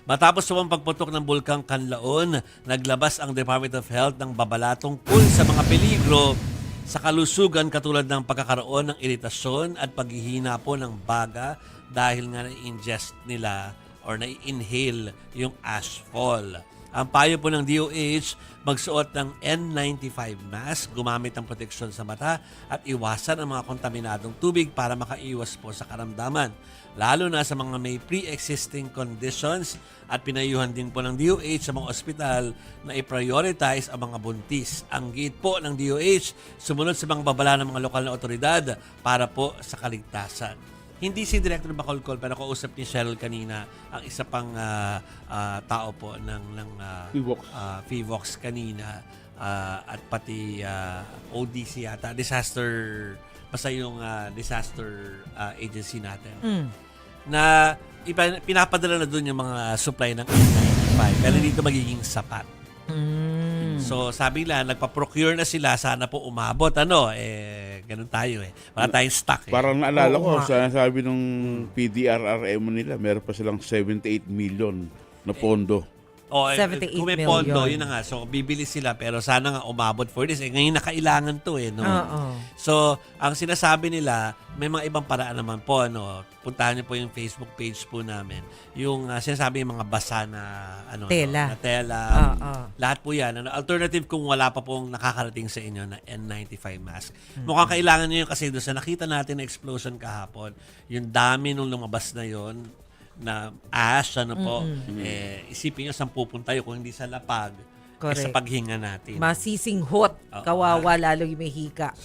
Matapos ang pagputok ng Bulkang Kanlaon, naglabas ang Department of Health ng babala tungkol sa mga peligro sa kalusugan katulad ng pagkakaroon ng iritasyon at paghihina po ng baga dahil nga na-ingest nila or na-inhale yung ashfall. Ang payo po ng DOH, magsuot ng N95 mask, gumamit ng proteksyon sa mata at iwasan ang mga kontaminadong tubig para makaiwas po sa karamdaman. Lalo na sa mga may pre-existing conditions at pinayuhan din po ng DOH sa mga ospital na i-prioritize ang mga buntis. Ang gate po ng DOH, sumunod sa mga babala ng mga lokal na otoridad para po sa kaligtasan. Hindi si Director Bacolcol pero kausap ni Cheryl kanina ang isa pang tao po ng FIVOX kanina at pati ODC yata, basta yung disaster agency natin. Na pinapadala na doon yung mga supply ng N95 pero hindi ito magiging sapat. So sabi nila, nagpa-procure na sila, sana po umabot. Ganun tayo Wala tayong stock Parang naalala ko, sabi nung PDRRM nila, meron pa silang 78 million na pondo. 78 kung may million. pondo, yun na nga. So, bibili sila pero sana nga umabot for this. Ngayon nakailangan to no? So, ang sinasabi nila, may mga ibang paraan naman po. Puntahan niyo po yung Facebook page po namin. Yung sinasabi yung mga basa na tela. Na tela. Lahat po yan. Alternative kung wala pa pong nakakarating sa inyo na N95 mask. Mukhang kailangan niyo yun kasi doon sa nakita natin na explosion kahapon, yung dami nung lumabas na yon na ash, isipin nyo saan pupunta yun kung hindi sa lapag, sa paghinga natin. Masisinghot, kawawa lalo yung may hika.